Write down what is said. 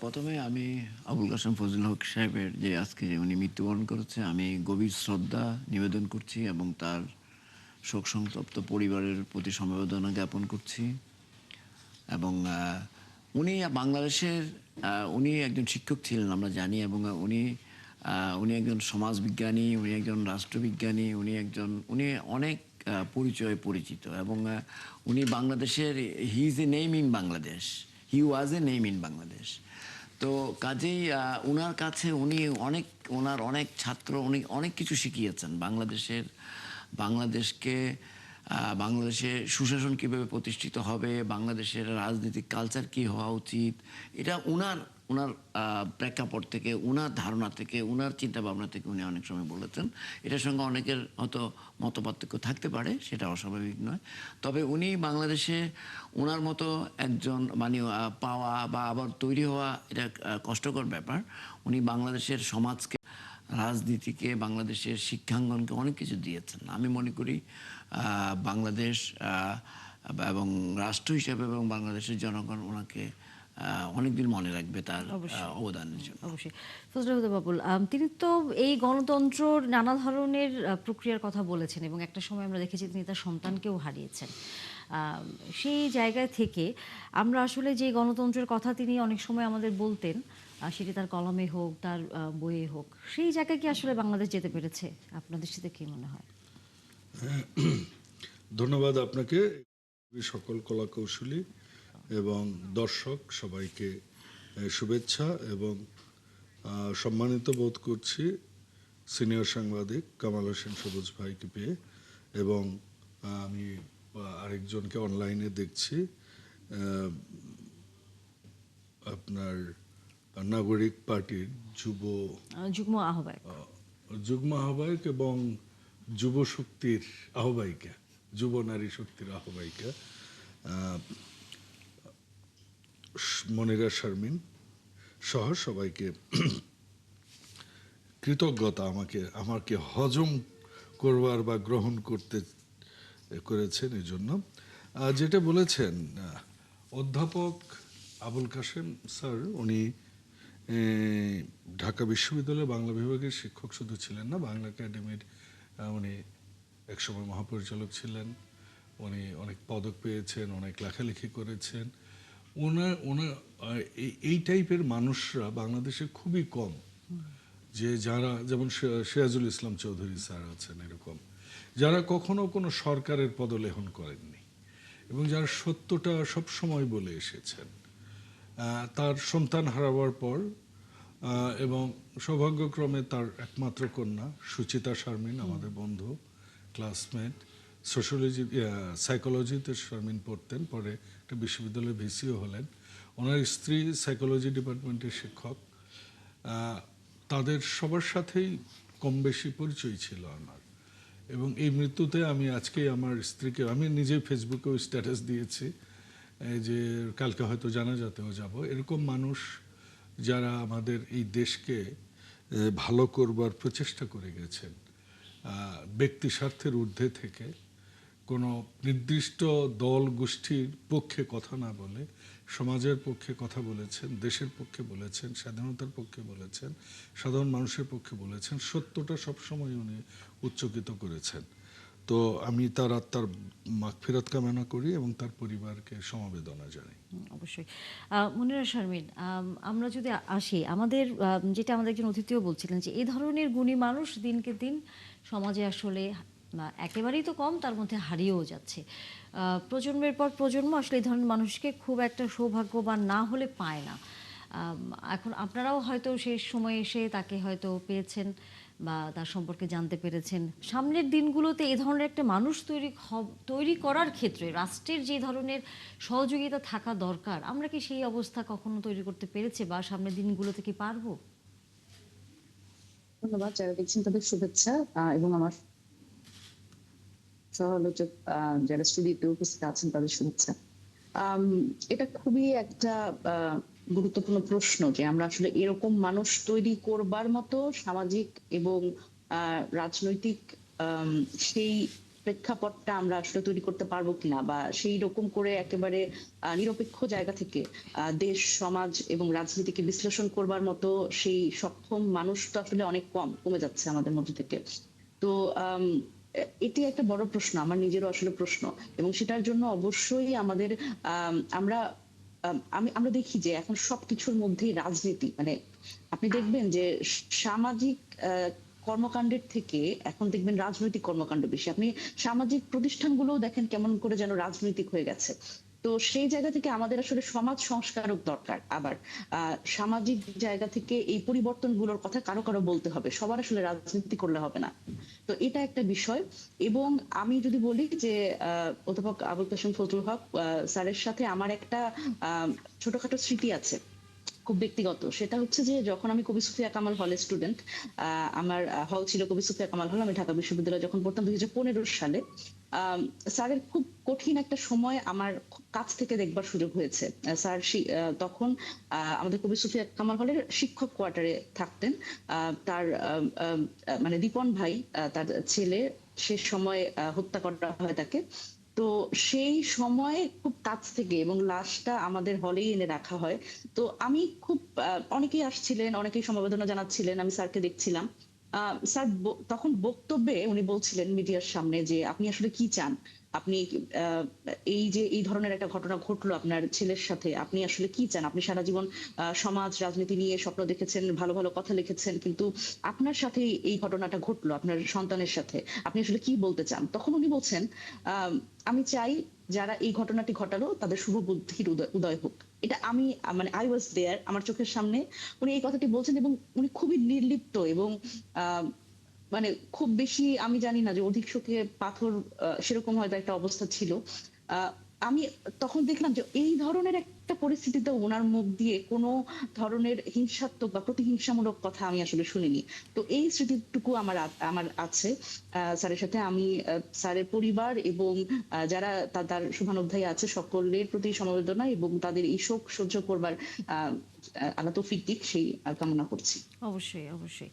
প্রথমে আমি আবুল কাসেম ফজলুল হক সাহেবের যে আজকে উনি মৃত্যুবরণ করেছে, আমি গভীর শ্রদ্ধা নিবেদন করছি এবং তার শোক সন্তপ্ত পরিবারের প্রতি সমবেদনা জ্ঞাপন করছি। এবং উনি বাংলাদেশের উনি একজন শিক্ষক ছিলেন আমরা জানি, এবং উনি একজন সমাজবিজ্ঞানী, উনি একজন রাষ্ট্রবিজ্ঞানী, উনি অনেক পরিচয়ে পরিচিত। এবং উনি বাংলাদেশের he is a name in Bangladesh, he was a name in Bangladesh. তো কাজেই উনার কাছে ওনার অনেক ছাত্র উনি অনেক কিছু শিখিয়েছেন বাংলাদেশকে, বাংলাদেশে সুশাসন কীভাবে প্রতিষ্ঠিত হবে, বাংলাদেশের রাজনৈতিক কালচার কী হওয়া উচিত, এটা উনার উনার প্রেক্ষাপট থেকে, উনার ধারণা থেকে, উনার চিন্তাভাবনা থেকে উনি অনেক সময় বলেছেন। এটার সঙ্গে অনেকের হয়তো মতপার্থক্য থাকতে পারে, সেটা অস্বাভাবিক নয়। তবে উনি বাংলাদেশে ওনার মতো একজন মানে পাওয়া বা আবার তৈরি হওয়া এটা কষ্টকর ব্যাপার। উনি বাংলাদেশের সমাজকে, রাজনীতিকে, বাংলাদেশের শিক্ষাঙ্গনকে অনেক কিছু দিয়েছেন। আমি মনে করি বাংলাদেশ এবং রাষ্ট্র হিসেবে এবং বাংলাদেশের জনগণ ওনাকে অনেকদিন মনে রাখবে তার অবদানের জন্য। অবশ্যই। ফজলুল হুদা বাবুল, তিনি তো এই গণতন্ত্রর নানা ধরনের প্রক্রিয়ার কথা বলেছেন এবং একটা সময় আমরা দেখেছি তিনি তার সন্তানকেও হারিয়েছেন। সেই জায়গা থেকে আমরা আসলে যে গণতন্ত্রের কথা তিনি অনেক সময় আমাদের বলতেন, সেটি তার কলমে হোক, তার বইয়ে হোক, সেই জায়গায় কি আসলে বাংলাদেশ যেতে পেরেছে? আপনার দৃষ্টিতে কি মনে হয়? ধন্যবাদ আপনাকে, সকল কলাকৌশলী এবং দর্শক সবাইকে শুভেচ্ছা এবং সম্মানিত বোধ করছি সিনিয়র সাংবাদিক কামাল হোসেন সবুজ ভাইকে পেয়ে। এবং আমি আরেকজনকে অনলাইনে দেখছি, আপনার নাগরিক পার্টির যুগ্ম আহ্বায়ক এবং যুব শক্তির আহ্বায়িকা, যুব নারী শক্তির আহ্বায়িকা মনিরা শারমিন সহ সবাইকে কৃতজ্ঞতা আমাকে হজম করবার বা গ্রহণ করেছেন এই জন্য। যেটা বলেছেন অধ্যাপক আবুল কাসেম স্যার, উনি ঢাকা বিশ্ববিদ্যালয়ের বাংলা বিভাগের শিক্ষক শুধু ছিলেন না, বাংলা একাডেমির উনি একসময় মহাপরিচালক ছিলেন। উনি অনেক পদক পেয়েছেন, অনেক লেখালেখি করেছেন। ওনার এই টাইপের মানুষরা বাংলাদেশে খুবই কম, যে যারা যেমন সিরাজুল ইসলাম চৌধুরী স্যার আছেন, এরকম যারা কখনো কোনো সরকারের পদলেহন করেননি এবং যারা সত্যটা সব সময় বলে এসেছেন। তার সন্তান হারাবার পর এবং সৌভাগ্যক্রমে তার একমাত্র কন্যা সুচিতা শারমিন, আমাদের বন্ধু, ক্লাসমেট, সাইকোলজিতে শারমিন পড়তেন, পরে একটা বিশ্ববিদ্যালয়ের ভিসিও হলেন। ওনার স্ত্রী সাইকোলজি ডিপার্টমেন্টের শিক্ষক। তাদের সবার সাথেই কম বেশি পরিচয় ছিল আমার। এবং এই মৃত্যুতে আমি আজকে আমার স্ত্রীকে, আমি নিজে ফেসবুকেও স্ট্যাটাস দিয়েছি যে কালকে হয়তো জানাজাতেও যাব। এরকম মানুষ যারা আমাদের এই দেশকে ভালো করবার প্রচেষ্টা করে গেছেন, ব্যক্তি স্বার্থের ঊর্ধ্বে থেকে কোনো নির্দিষ্ট দল গোষ্ঠীর পক্ষে কথা না বলে সমাজের পক্ষে কথা বলেছেন, দেশের পক্ষে বলেছেন, স্বাধীনতার পক্ষে বলেছেন, সাধারণ মানুষের পক্ষে বলেছেন। সত্যটা সবসময় উনি উচ্চকিত করেছেন। তো আমি তার আত্মার মাগফিরাত কামনা করি এবং তার পরিবারকে সমবেদনা জানাই। অবশ্যই। মনিরা শারমিন, আমরা যদি আসি আমাদের, যেটা আমাদের একজন অতিথিও বলছিলেন যে এই ধরনের গুণী মানুষ দিনকে দিন সমাজে আসলে একেবারেই তো কম, তার মধ্যে হারিয়েও যাচ্ছে। প্রজন্মের পর প্রজন্ম আসলে এই ধরনের মানুষকে খুব একটা সৌভাগ্যবান না হলে পায় না। এখন আপনারাও হয়তো শেষ সময়ে এসে তাকে হয়তো পেয়েছেন বা তার সম্পর্কে জানতে পেরেছেন। সামনের দিনগুলোতে এ ধরনের একটা মানুষ তৈরি করার ক্ষেত্রে রাষ্ট্রের যে ধরনের সহযোগিতা থাকা দরকার, আমরা কি সেই অবস্থা কখনো তৈরি করতে পেরেছি বা সামনের দিনগুলোতে কি পারবো? ধন্যবাদ। যারা দেখছেন তাদের শুভেচ্ছা এবং আমার সহ-আলোচক যারা স্টুডিওতে উপস্থিত আছেন তাদের শুভেচ্ছা। এটা খুবই একটা গুরুত্বপূর্ণ প্রশ্ন যে আমরা আসলে এরকম মানুষ তৈরি করবার মতো সামাজিক এবং রাজনৈতিক সেই প্রেক্ষাপটটা আমরা আসলে তৈরি করতে পারবো কিনা, বা সেই রকম করে একেবারে নিরপেক্ষ জায়গা থেকে দেশ, সমাজ এবং রাজনীতিকে বিশ্লেষণ করবার মতো সেই সক্ষম মানুষ তো আসলে অনেক কমে যাচ্ছে আমাদের মধ্যে থেকে। তো এটি একটা বড় প্রশ্ন, আমার নিজেরও আসলে প্রশ্ন, এবং সেটার জন্য অবশ্যই আমাদের আমরা আমরা দেখি যে এখন সবকিছুর মধ্যেই রাজনীতি, মানে আপনি দেখবেন যে সামাজিক কর্মকাণ্ডের থেকে এখন দেখবেন রাজনৈতিক কর্মকাণ্ড বেশি। আপনি সামাজিক প্রতিষ্ঠানগুলোও দেখেন কেমন করে যেন রাজনৈতিক হয়ে গেছে। তো সেই জায়গা থেকে আমাদের আসলে সমাজ সংস্কারক দরকার। আবার সামাজিক জায়গা থেকে এই পরিবর্তনগুলোর কথা কারো কারো বলতে হবে, সবার আসলে রাজনীতি করলে হবে না। তো এটা একটা বিষয়। এবং আমি যদি বলি যে অধ্যাপক আবুল কাশেম ফজলুল হক স্যারের সাথে আমার একটা ছোটখাটো স্মৃতি আছে, খুব ব্যক্তিগত। সেটা হচ্ছে যে যখন আমি কবি সুফিয়া কামাল হলের স্টুডেন্ট, আমার হল ছিল কবি সুফিয়া কামাল হল, আমি ঢাকা বিশ্ববিদ্যালয়ে যখন পড়তাম 2015 সালে, স্যারের খুব কঠিন একটা সময় আমার খুব কাছ থেকে দেখবার সুযোগ হয়েছে। স্যার তখন আমাদের কবি সুফিয়া কামাল হলের শিক্ষক কোয়ার্টারে থাকতেন। তার মানে দীপন ভাই, তার ছেলে শেষ সময় হত্যা করা হয় তাকে। তো সেই সময় খুব কাছ থেকে, এবং লাশটা আমাদের হলেই এনে রাখা হয়। তো আমি খুব অনেকেই আসছিলেন, অনেকেই সমবেদনা জানাচ্ছিলেন, আমি স্যারকে দেখছিলাম। স্যার তখন বক্তব্যে উনি বলছিলেন মিডিয়ার সামনে যে আপনি আসলে কি চান, আপনি এই যে এই ধরনের একটা ঘটনা ঘটলো আপনার ছেলের সাথে, আপনি আসলে কি চান? আপনি সারা জীবন সমাজ রাজনীতি নিয়ে স্বপ্ন দেখেছেন, ভালো ভালো কথা লিখেছেন, কিন্তু আপনার সাথে এই ঘটনাটা ঘটলো আপনার সন্তানের সাথে, আপনি আসলে কি বলতে চান? তখন উনি বলছেন, আমি চাই যারা এই ঘটনাটি ঘটালো তাদের শুভ বুদ্ধির উদয় হোক। এটা আমি মানে আই ওয়াজ দেয়ার, আমার চোখের সামনে উনি এই কথাটি বলছেন, এবং উনি খুবই নির্লিপ্ত এবং আহ, মানে খুব বেশি, আমি জানি না যে অধিক শোকে পাথর, সেরকম হয়তো একটা অবস্থা ছিল। আহ, আমি তখন দেখলাম যে এই ধরনের একটা পরিস্থিতিতে ওনার মুখ দিয়ে কোনো ধরনের হিংসাত্মক বা প্রতিহিংসামূলক কথা আমি আসলে শুনিনি। তো এই স্মৃতিটুকু আমার আছে স্যারের সাথে। আমি স্যারের পরিবার এবং যারা তার শুভানুধ্যায়ী আছে সকলের প্রতি সমবেদনা, এবং তাদের এই শোক সহ্য করবার আল্লাহ তৌফিক দিক, সেই কামনা করছি। অবশ্যই, অবশ্যই।